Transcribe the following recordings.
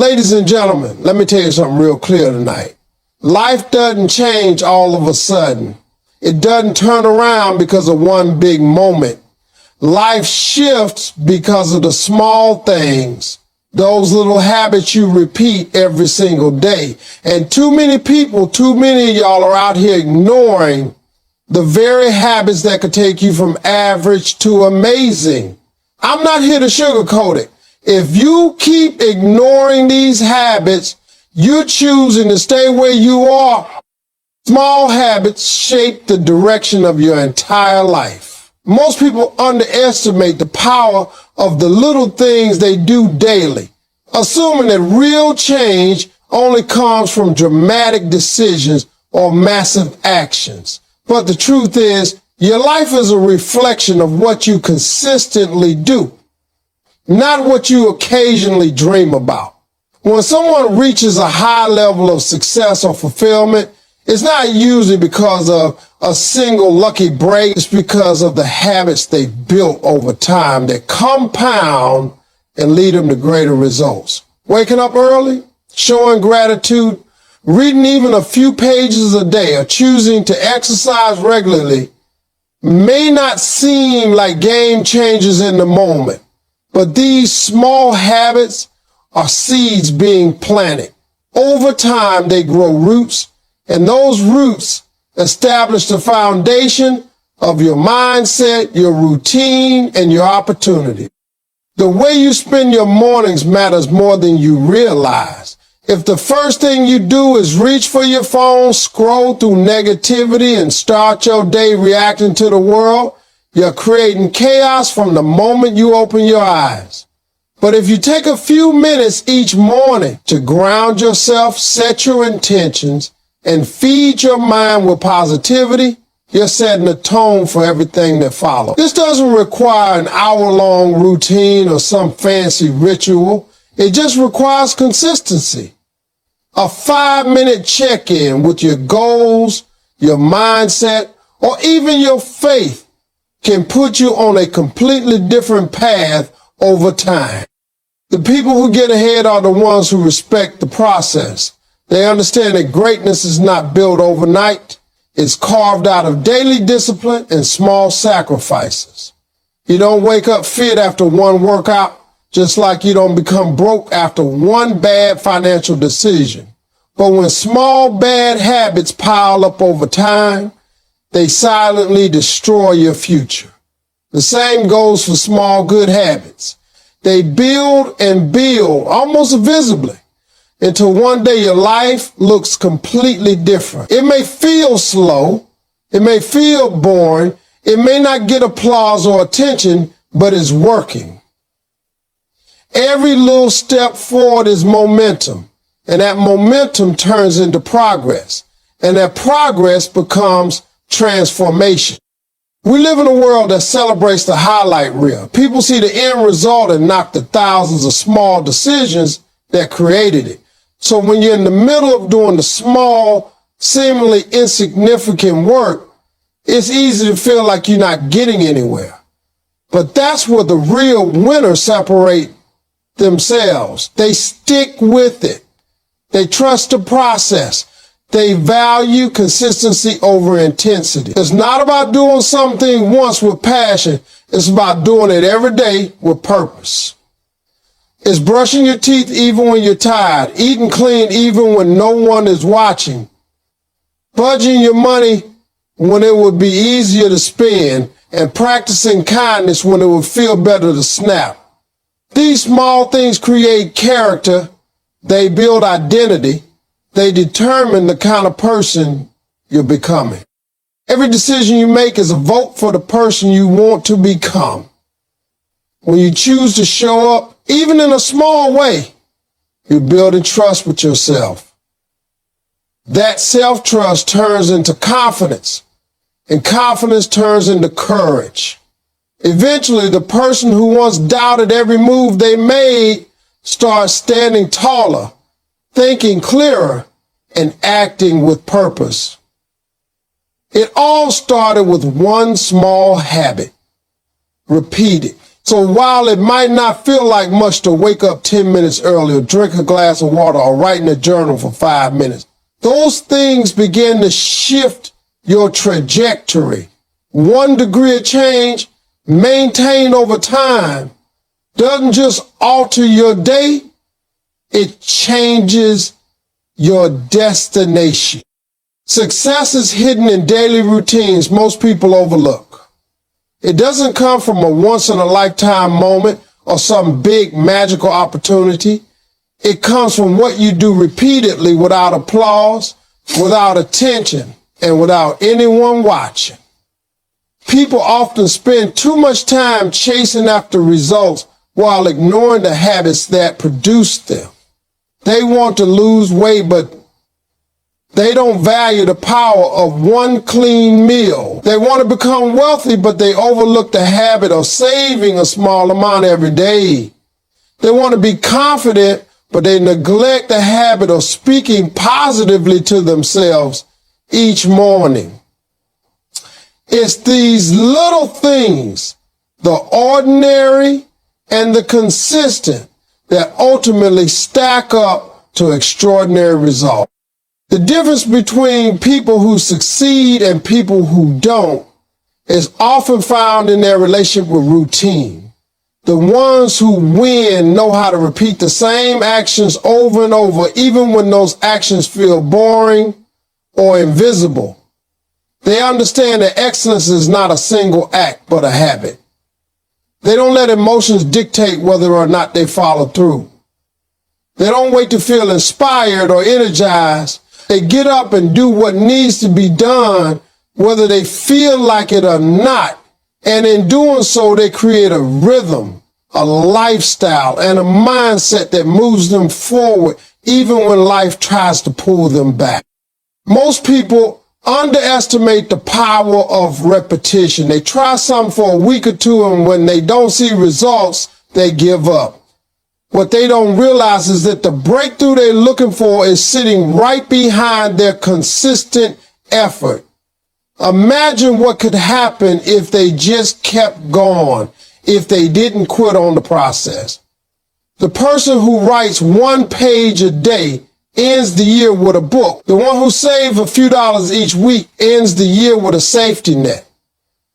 Ladies and gentlemen, let me tell you something real clear tonight. Life doesn't change all of a sudden. It doesn't turn around because of one big moment. Life shifts because of the small things, those little habits you repeat every single day. And too many of y'all are out here ignoring the very habits that could take you from average to amazing. I'm not here to sugarcoat it. If you keep ignoring these habits, you're choosing to stay where you are. Small habits shape the direction of your entire life. Most people underestimate the power of the little things they do daily, assuming that real change only comes from dramatic decisions or massive actions. But the truth is, your life is a reflection of what you consistently do, not what you occasionally dream about. When someone reaches a high level of success or fulfillment, it's not usually because of a single lucky break. It's because of the habits they built over time that compound and lead them to greater results. Waking up early, showing gratitude, reading even a few pages a day, or choosing to exercise regularly may not seem like game changers in the moment, but these small habits are seeds being planted. Over time, they grow roots, and those roots establish the foundation of your mindset, your routine, and your opportunity. The way you spend your mornings matters more than you realize. If the first thing you do is reach for your phone, scroll through negativity, and start your day reacting to the world, you're creating chaos from the moment you open your eyes. But if you take a few minutes each morning to ground yourself, set your intentions, and feed your mind with positivity, you're setting the tone for everything that follows. This doesn't require an hour-long routine or some fancy ritual. It just requires consistency. A 5-minute check-in with your goals, your mindset, or even your faith can put you on a completely different path over time. The people who get ahead are the ones who respect the process. They understand that greatness is not built overnight. It's carved out of daily discipline and small sacrifices. You don't wake up fit after one workout, just like you don't become broke after one bad financial decision. But when small bad habits pile up over time, they silently destroy your future. The same goes for small good habits. They build and build almost invisibly until one day your life looks completely different. It may feel slow, it may feel boring, it may not get applause or attention, but it's working. Every little step forward is momentum, and that momentum turns into progress, and that progress becomes transformation. We live in a world that celebrates the highlight reel. People see the end result and not the thousands of small decisions that created it. So when you're in the middle of doing the small, seemingly insignificant work, it's easy to feel like you're not getting anywhere. But that's where the real winners separate themselves. They stick with it. They trust the process. They value consistency over intensity. It's not about doing something once with passion. It's about doing it every day with purpose. It's brushing your teeth even when you're tired, eating clean even when no one is watching, budgeting your money when it would be easier to spend, and practicing kindness when it would feel better to snap. These small things create character. They build identity. They determine the kind of person you're becoming. Every decision you make is a vote for the person you want to become. When you choose to show up, even in a small way, you're building trust with yourself. That self-trust turns into confidence, and confidence turns into courage. Eventually, the person who once doubted every move they made starts standing taller, thinking clearer, and acting with purpose. It all started with one small habit. Repeat it. So while it might not feel like much to wake up 10 minutes early or drink a glass of water or write in a journal for 5 minutes, those things begin to shift your trajectory. 1 degree of change maintained over time doesn't just alter your day, it changes your destination. Success is hidden in daily routines most people overlook. It doesn't come from a once-in-a-lifetime moment or some big magical opportunity. It comes from what you do repeatedly without applause, without attention, and without anyone watching. People often spend too much time chasing after results while ignoring the habits that produce them. They want to lose weight, but they don't value the power of one clean meal. They want to become wealthy, but they overlook the habit of saving a small amount every day. They want to be confident, but they neglect the habit of speaking positively to themselves each morning. It's these little things, the ordinary and the consistent, that ultimately stack up to extraordinary results. The difference between people who succeed and people who don't is often found in their relationship with routine. The ones who win know how to repeat the same actions over and over, even when those actions feel boring or invisible. They understand that excellence is not a single act, but a habit. They don't let emotions dictate whether or not they follow through. They don't wait to feel inspired or energized. They get up and do what needs to be done, whether they feel like it or not. And in doing so, they create a rhythm, a lifestyle, and a mindset that moves them forward, even when life tries to pull them back. Most people underestimate the power of repetition. They try something for a week or two, and when they don't see results, they give up. What they don't realize is that the breakthrough they're looking for is sitting right behind their consistent effort. Imagine what could happen if they just kept going, if they didn't quit on the process. The person who writes 1 page a day ends the year with a book. The one who saves a few dollars each week ends the year with a safety net.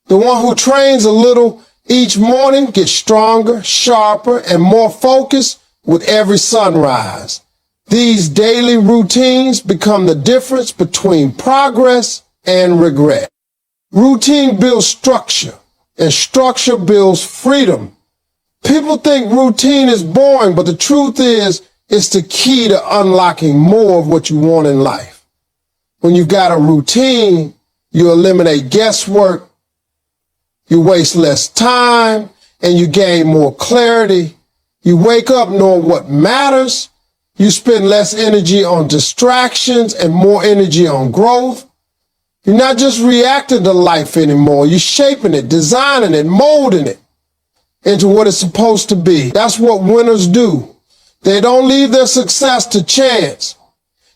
The one who trains a little each morning gets stronger, sharper, and more focused with every sunrise. These daily routines become the difference between progress and regret. Routine builds structure, and structure builds freedom. People think routine is boring, but the truth is, it's the key to unlocking more of what you want in life. When you've got a routine, you eliminate guesswork, you waste less time, and you gain more clarity. You wake up knowing what matters. You spend less energy on distractions and more energy on growth. You're not just reacting to life anymore. You're shaping it, designing it, molding it into what it's supposed to be. That's what winners do. They don't leave their success to chance.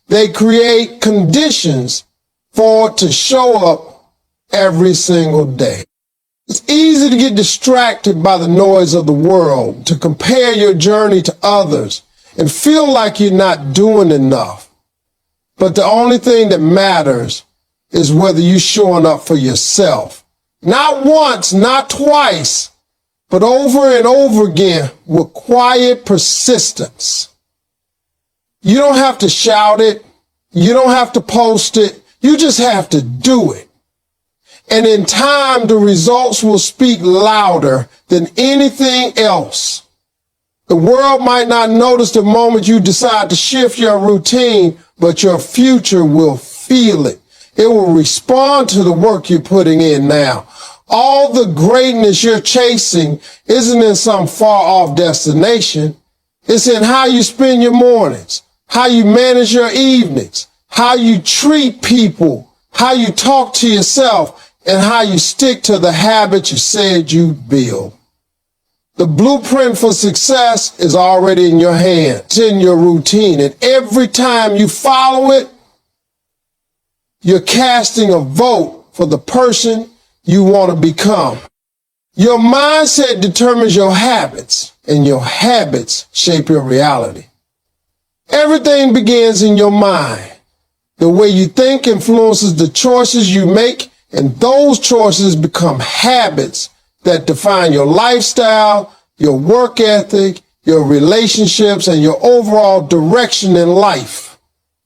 They create conditions for it to show up every single day. It's easy to get distracted by the noise of the world, to compare your journey to others and feel like you're not doing enough. But the only thing that matters is whether you're showing up for yourself. Not once, not twice, but over and over again with quiet persistence. You don't have to shout it. You don't have to post it. You just have to do it. And in time, the results will speak louder than anything else. The world might not notice the moment you decide to shift your routine, but your future will feel it. It will respond to the work you're putting in now. All the greatness you're chasing isn't in some far-off destination. It's in how you spend your mornings, how you manage your evenings, how you treat people, how you talk to yourself, and how you stick to the habits you said you'd build. The blueprint for success is already in your hand. It's in your routine. And every time you follow it, you're casting a vote for the person you want to become. Your mindset determines your habits, and your habits shape your reality. Everything begins in your mind. The way you think influences the choices you make, and those choices become habits that define your lifestyle, your work ethic, your relationships, and your overall direction in life.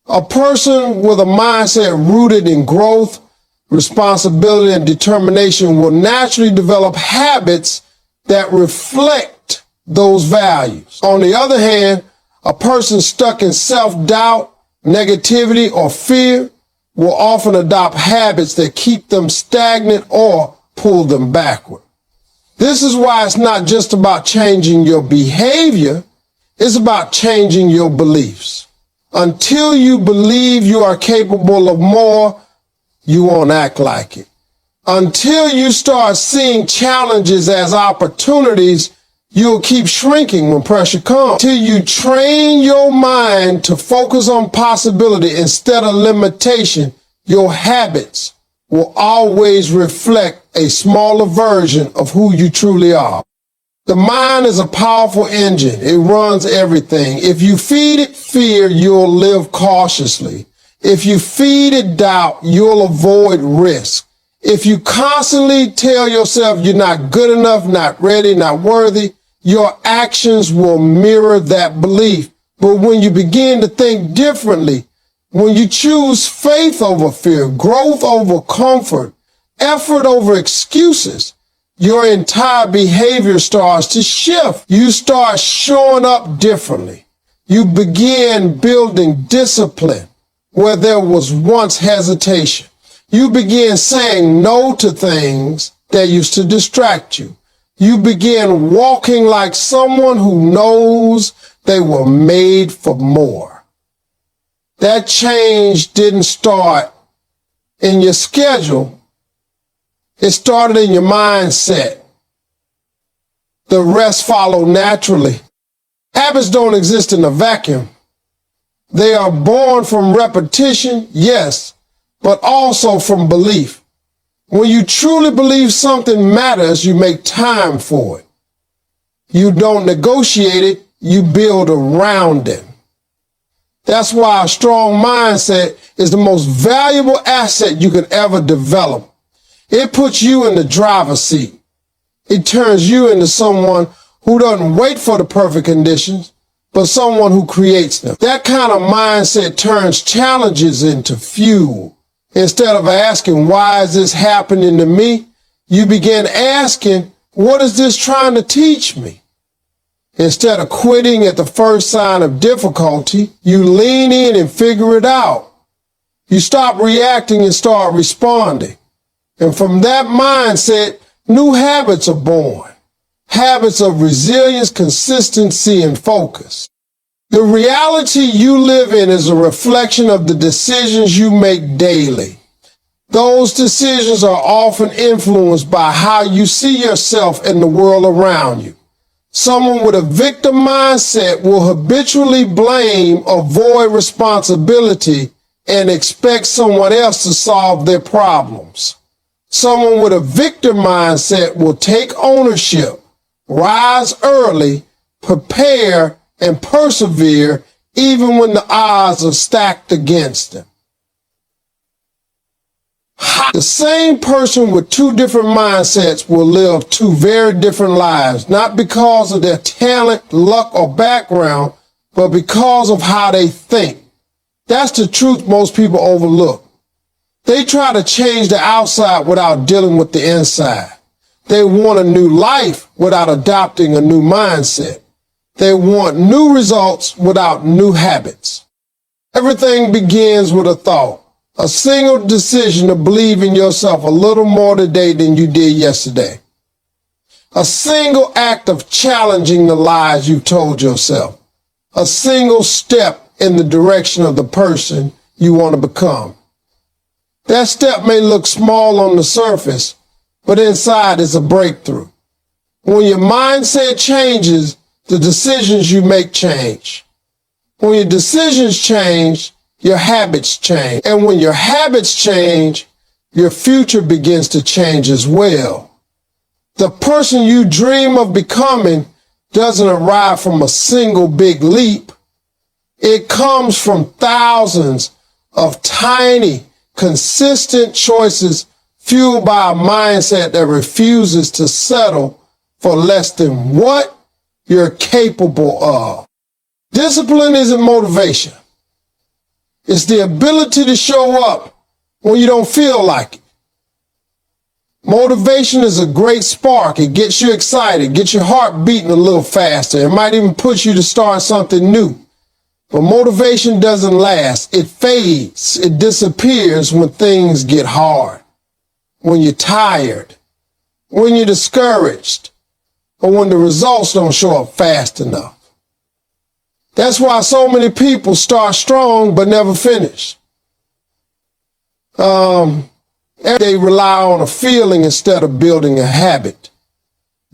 A person with a mindset rooted in growth, responsibility, and determination will naturally develop habits that reflect those values. On the other hand, a person stuck in self-doubt, negativity, or fear will often adopt habits that keep them stagnant or pull them backward. This is why it's not just about changing your behavior, it's about changing your beliefs. Until you believe you are capable of more, you won't act like it. Until you start seeing challenges as opportunities, you'll keep shrinking when pressure comes. Till you train your mind to focus on possibility instead of limitation, your habits will always reflect a smaller version of who you truly are. The mind is a powerful engine. It runs everything. If you feed it fear, you'll live cautiously. If you feed it doubt, you'll avoid risk. If you constantly tell yourself you're not good enough, not ready, not worthy, your actions will mirror that belief. But when you begin to think differently, when you choose faith over fear, growth over comfort, effort over excuses, your entire behavior starts to shift. You start showing up differently. You begin building discipline where there was once hesitation. You begin saying no to things that used to distract you. You begin walking like someone who knows they were made for more. That change didn't start in your schedule. It started in your mindset. The rest followed naturally. Habits don't exist in a vacuum. They are born from repetition, yes, but also from belief. When you truly believe something matters, you make time for it. You don't negotiate it, you build around it. That's why a strong mindset is the most valuable asset you could ever develop. It puts you in the driver's seat. It turns you into someone who doesn't wait for the perfect conditions, but someone who creates them. That kind of mindset turns challenges into fuel. Instead of asking, why is this happening to me? You begin asking, what is this trying to teach me? Instead of quitting at the first sign of difficulty, you lean in and figure it out. You stop reacting and start responding. And from that mindset, new habits are born. Habits of resilience, consistency, and focus. The reality you live in is a reflection of the decisions you make daily. Those decisions are often influenced by how you see yourself and the world around you. Someone with a victim mindset will habitually blame, avoid responsibility, and expect someone else to solve their problems. Someone with a victim mindset will take ownership, rise early, prepare, and persevere even when the odds are stacked against them. The same person with two different mindsets will live two very different lives, not because of their talent, luck, or background, but because of how they think. That's the truth most people overlook. They try to change the outside without dealing with the inside. They want a new life without adopting a new mindset. They want new results without new habits. Everything begins with a thought, a single decision to believe in yourself a little more today than you did yesterday. A single act of challenging the lies you've told yourself. A single step in the direction of the person you want to become. That step may look small on the surface, but inside is a breakthrough. When your mindset changes, the decisions you make change. When your decisions change, your habits change. And when your habits change, your future begins to change as well. The person you dream of becoming doesn't arrive from a single big leap. It comes from thousands of tiny, consistent choices fueled by a mindset that refuses to settle for less than what you're capable of. Discipline isn't motivation. It's the ability to show up when you don't feel like it. Motivation is a great spark. It gets you excited, gets your heart beating a little faster. It might even push you to start something new. But motivation doesn't last. It fades. It disappears when things get hard, when you're tired, when you're discouraged, or when the results don't show up fast enough. That's why so many people start strong but never finish. They rely on a feeling instead of building a habit.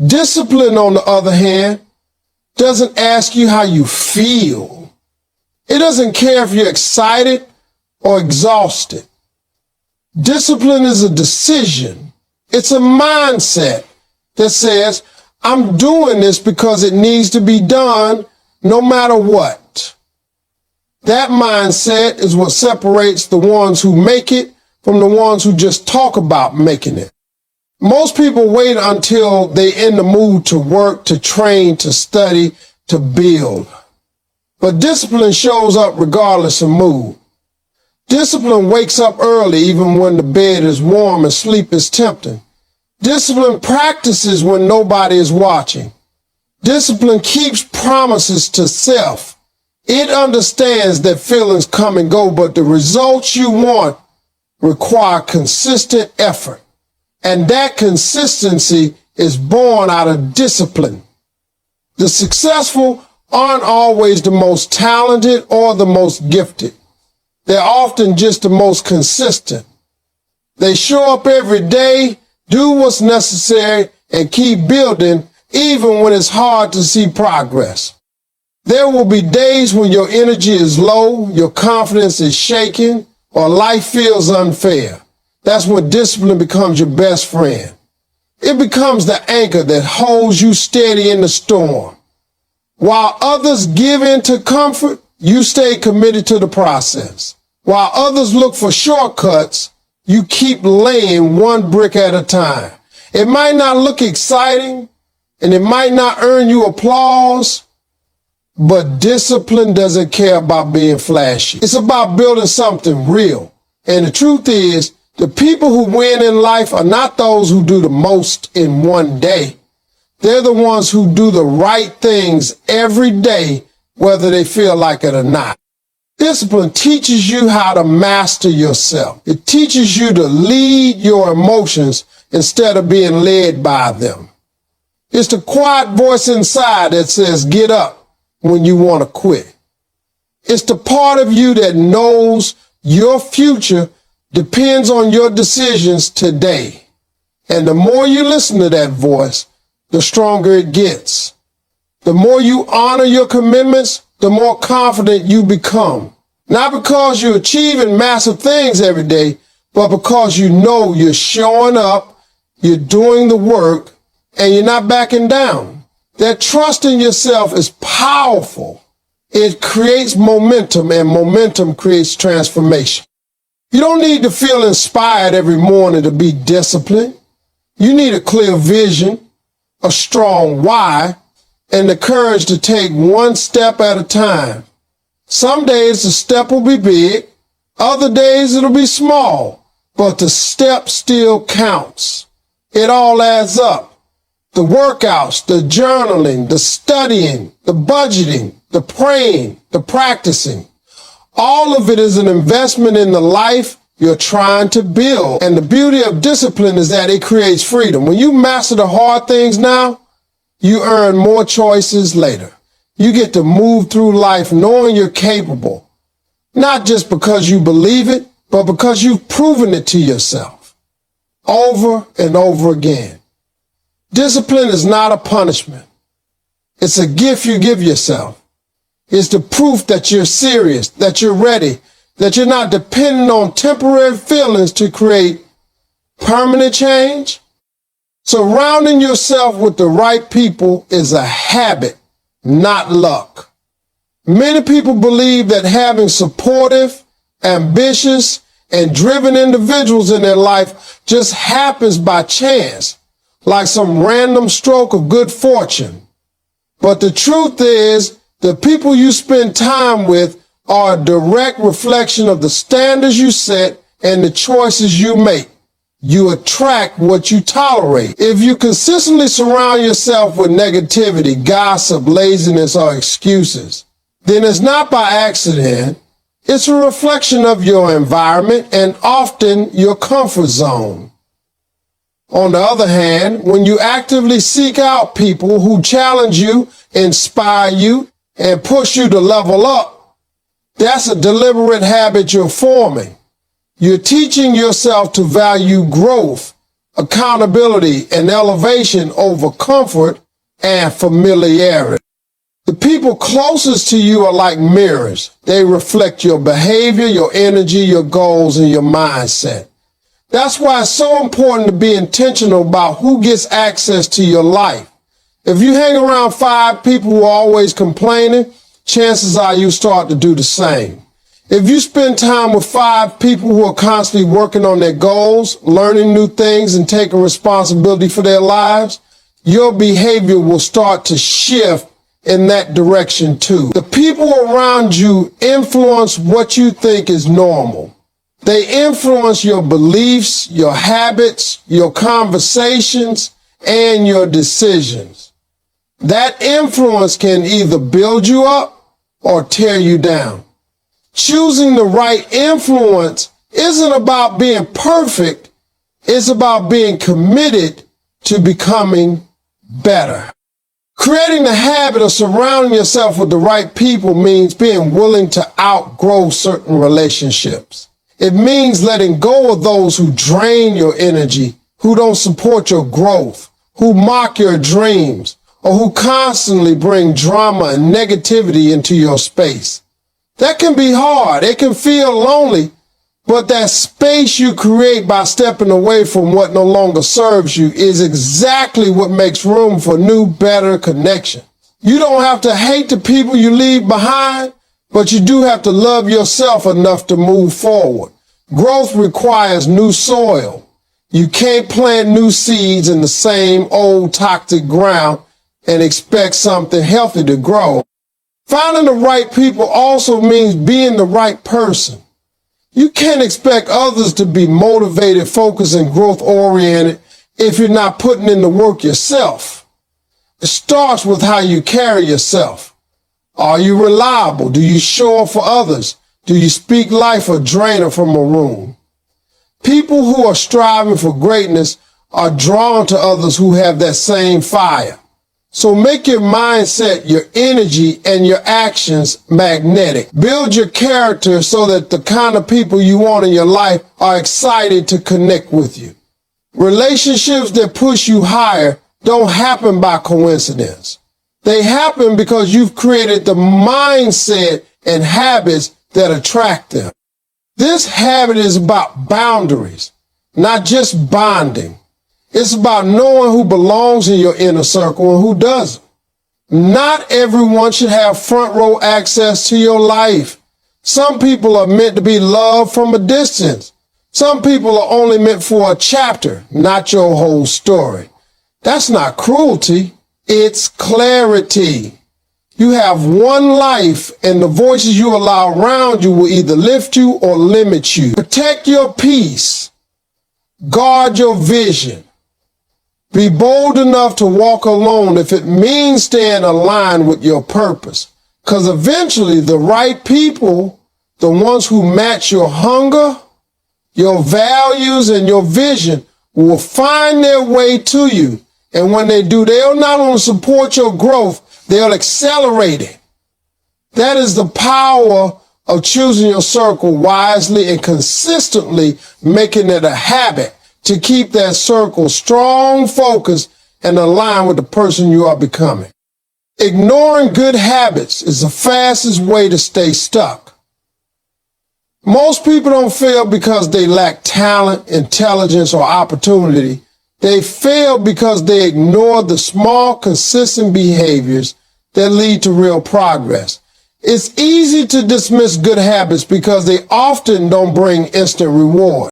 Discipline, on the other hand, doesn't ask you how you feel. It doesn't care if you're excited or exhausted. Discipline is a decision. It's a mindset that says, I'm doing this because it needs to be done no matter what. That mindset is what separates the ones who make it from the ones who just talk about making it. Most people wait until they're in the mood to work, to train, to study, to build. But discipline shows up regardless of mood. Discipline wakes up early even when the bed is warm and sleep is tempting. Discipline practices when nobody is watching. Discipline keeps promises to self. It understands that feelings come and go, but the results you want require consistent effort. And that consistency is born out of discipline. The successful aren't always the most talented or the most gifted. They're often just the most consistent. They show up every day, do what's necessary, and keep building even when it's hard to see progress. There will be days when your energy is low, your confidence is shaken, or life feels unfair. That's when discipline becomes your best friend. It becomes the anchor that holds you steady in the storm. While others give in to comfort, you stay committed to the process. While others look for shortcuts, you keep laying one brick at a time. It might not look exciting, and it might not earn you applause, but discipline doesn't care about being flashy. It's about building something real. And the truth is, the people who win in life are not those who do the most in one day. They're the ones who do the right things every day, whether they feel like it or not. Discipline teaches you how to master yourself. It teaches you to lead your emotions instead of being led by them. It's the quiet voice inside that says, get up when you want to quit. It's the part of you that knows your future depends on your decisions today. And the more you listen to that voice, the stronger it gets. The more you honor your commitments, the more confident you become. Not because you're achieving massive things every day, but because you know you're showing up, you're doing the work, and you're not backing down. That trust in yourself is powerful. It creates momentum, and momentum creates transformation. You don't need to feel inspired every morning to be disciplined. You need a clear vision, a strong why, and the courage to take one step at a time. Some days the step will be big, other days it'll be small, but the step still counts. It all adds up. The workouts, the journaling, the studying, the budgeting, the praying, the practicing. All of it is an investment in the life you're trying to build. And the beauty of discipline is that it creates freedom. When you master the hard things now, you earn more choices later. You get to move through life knowing you're capable, not just because you believe it, but because you've proven it to yourself over and over again. Discipline is not a punishment. It's a gift you give yourself. It's the proof that you're serious, that you're ready, that you're not dependent on temporary feelings to create permanent change. Surrounding yourself with the right people is a habit, not luck. Many people believe that having supportive, ambitious, and driven individuals in their life just happens by chance, like some random stroke of good fortune. But the truth is, the people you spend time with are a direct reflection of the standards you set and the choices you make. You attract what you tolerate. If you consistently surround yourself with negativity, gossip, laziness, or excuses, then it's not by accident. It's a reflection of your environment and often your comfort zone. On the other hand, when you actively seek out people who challenge you, inspire you, and push you to level up, that's a deliberate habit you're forming. You're teaching yourself to value growth, accountability, and elevation over comfort and familiarity. The people closest to you are like mirrors. They reflect your behavior, your energy, your goals, and your mindset. That's why it's so important to be intentional about who gets access to your life. If you hang around 5 people who are always complaining, chances are you start to do the same. If you spend time with 5 people who are constantly working on their goals, learning new things, and taking responsibility for their lives, your behavior will start to shift in that direction too. The people around you influence what you think is normal. They influence your beliefs, your habits, your conversations, and your decisions. That influence can either build you up or tear you down. Choosing the right influence isn't about being perfect. It's about being committed to becoming better. Creating the habit of surrounding yourself with the right people means being willing to outgrow certain relationships. It means letting go of those who drain your energy, who don't support your growth, who mock your dreams, or who constantly bring drama and negativity into your space. That can be hard. It can feel lonely, but that space you create by stepping away from what no longer serves you is exactly what makes room for new, better connection. You don't have to hate the people you leave behind, but you do have to love yourself enough to move forward. Growth requires new soil. You can't plant new seeds in the same old toxic ground and expect something healthy to grow. Finding the right people also means being the right person. You can't expect others to be motivated, focused, and growth-oriented if you're not putting in the work yourself. It starts with how you carry yourself. Are you reliable? Do you show up for others? Do you speak life or drain them from a room? People who are striving for greatness are drawn to others who have that same fire. So make your mindset, your energy, and your actions magnetic. Build your character so that the kind of people you want in your life are excited to connect with you. Relationships that push you higher don't happen by coincidence. They happen because you've created the mindset and habits that attract them. This habit is about boundaries, not just bonding. It's about knowing who belongs in your inner circle and who doesn't. Not everyone should have front row access to your life. Some people are meant to be loved from a distance. Some people are only meant for a chapter, not your whole story. That's not cruelty. It's clarity. You have one life, and the voices you allow around you will either lift you or limit you. Protect your peace. Guard your vision. Be bold enough to walk alone if it means staying aligned with your purpose. Because eventually the right people, the ones who match your hunger, your values, and your vision, will find their way to you. And when they do, they'll not only support your growth, they'll accelerate it. That is the power of choosing your circle wisely and consistently making it a habit to keep that circle strong, focused, and aligned with the person you are becoming. Ignoring good habits is the fastest way to stay stuck. Most people don't fail because they lack talent, intelligence, or opportunity. They fail because they ignore the small, consistent behaviors that lead to real progress. It's easy to dismiss good habits because they often don't bring instant reward.